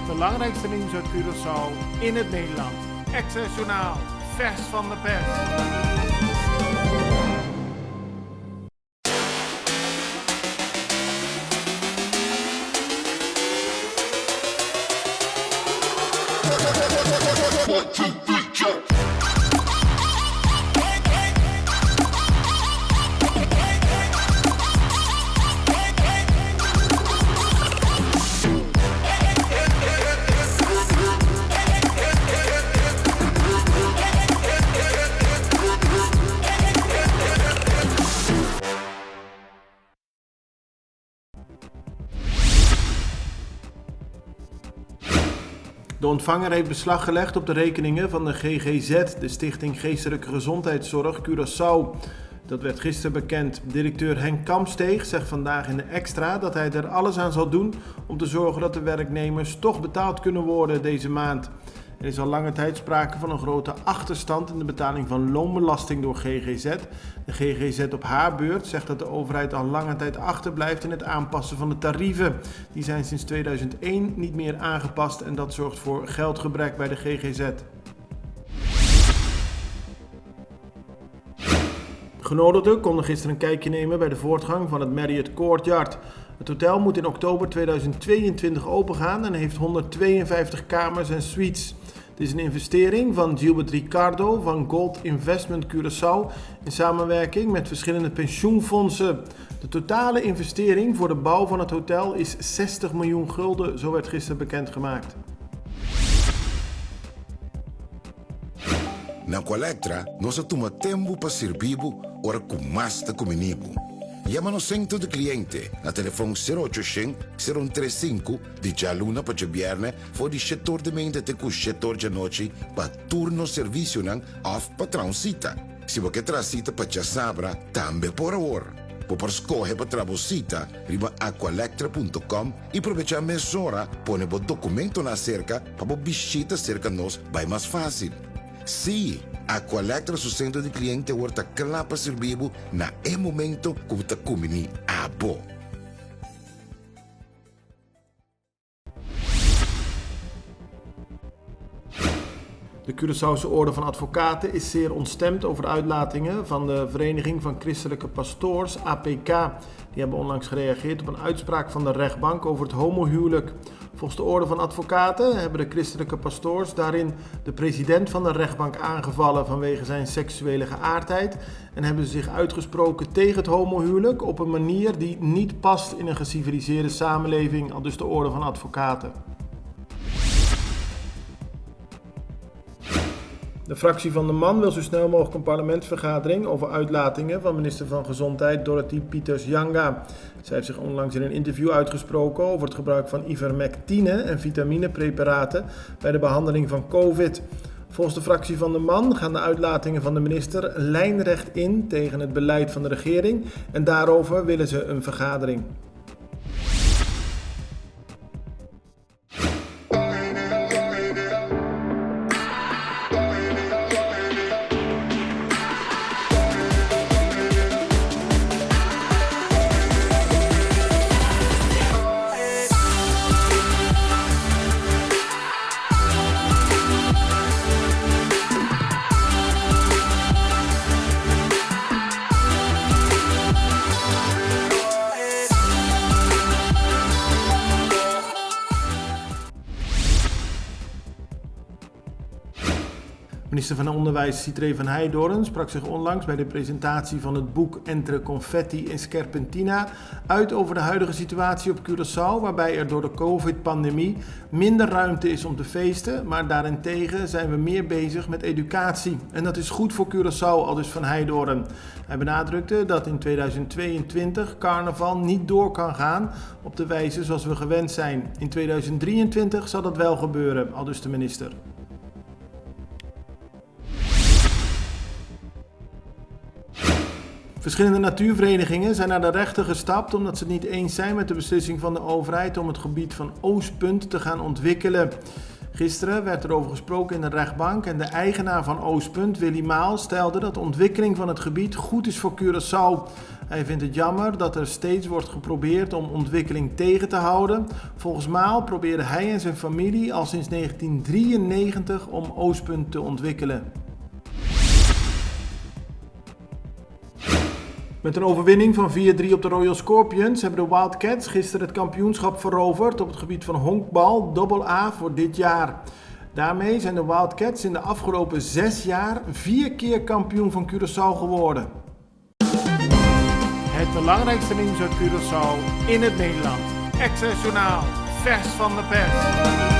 belangrijkste nieuws uit Curaçao in het Nederland. Access Journaal, vers van de pers. De ontvanger heeft beslag gelegd op de rekeningen van de GGZ, de Stichting Geestelijke Gezondheidszorg Curaçao. Dat werd gisteren bekend. Directeur Henk Kampsteeg zegt vandaag in de Extra dat hij er alles aan zal doen om te zorgen dat de werknemers toch betaald kunnen worden deze maand. Er is al lange tijd sprake van een grote achterstand in de betaling van loonbelasting door GGZ. De GGZ op haar beurt zegt dat de overheid al lange tijd achterblijft in het aanpassen van de tarieven. Die zijn sinds 2001 niet meer aangepast en dat zorgt voor geldgebrek bij de GGZ. Genodigden konden gisteren een kijkje nemen bij de voortgang van het Marriott Courtyard. Het hotel moet in oktober 2022 opengaan en heeft 152 kamers en suites. Het is een investering van Gilbert Ricardo van Gold Investment Curaçao in samenwerking met verschillende pensioenfondsen. De totale investering voor de bouw van het hotel is 60 miljoen gulden, zo werd gisteren bekendgemaakt. Na Colectra, nós toma tempo para servir ora com mais de comunico. Llama-nos sempre de cliente na telefone 0800-035 de Jaluna para Jabierne voor de setor de mente te com setor de noite para turno serviço nan of patrãozita. Se você tracita para Jasabra, também por hora. Por escolher para trabocita, riba aqualectra.com e aproveitar a mesora, põe o documento na cerca para visita cerca nós, vai mais fácil. Sim, a Colectra su centro de cliente wordt klaar para servir na momento que você comini abo. De Curaçaose Orde van Advocaten is zeer ontstemd over de uitlatingen van de Vereniging van Christelijke Pastoors, APK. Die hebben onlangs gereageerd op een uitspraak van de rechtbank over het homohuwelijk. Volgens de Orde van Advocaten hebben de christelijke pastoors daarin de president van de rechtbank aangevallen vanwege zijn seksuele geaardheid en hebben zich uitgesproken tegen het homohuwelijk op een manier die niet past in een geciviliseerde samenleving, aldus de Orde van Advocaten. De fractie van de MAN wil zo snel mogelijk een parlementsvergadering over uitlatingen van minister van Gezondheid Dorothy Peters-Janga. Zij heeft zich onlangs in een interview uitgesproken over het gebruik van ivermectine en vitaminepreparaten bij de behandeling van COVID. Volgens de fractie van de MAN gaan de uitlatingen van de minister lijnrecht in tegen het beleid van de regering en daarover willen ze een vergadering. Minister van Onderwijs Sitré van Heijdorn sprak zich onlangs bij de presentatie van het boek Entre Confetti en Scherpentina uit over de huidige situatie op Curaçao, waarbij er door de COVID-pandemie minder ruimte is om te feesten, maar daarentegen zijn we meer bezig met educatie. En dat is goed voor Curaçao, aldus van Heijdorn. Hij benadrukte dat in 2022 carnaval niet door kan gaan op de wijze zoals we gewend zijn. In 2023 zal dat wel gebeuren, aldus de minister. Verschillende natuurverenigingen zijn naar de rechter gestapt omdat ze het niet eens zijn met de beslissing van de overheid om het gebied van Oostpunt te gaan ontwikkelen. Gisteren werd er over gesproken in de rechtbank en de eigenaar van Oostpunt, Willy Maal, stelde dat de ontwikkeling van het gebied goed is voor Curaçao. Hij vindt het jammer dat er steeds wordt geprobeerd om ontwikkeling tegen te houden. Volgens Maal proberen hij en zijn familie al sinds 1993 om Oostpunt te ontwikkelen. Met een overwinning van 4-3 op de Royal Scorpions hebben de Wildcats gisteren het kampioenschap veroverd op het gebied van honkbal AA voor dit jaar. Daarmee zijn de Wildcats in de afgelopen 6 jaar 4 keer kampioen van Curaçao geworden. Het belangrijkste nieuws uit Curaçao in het Nederland. Extra Journaal, vers van de pers.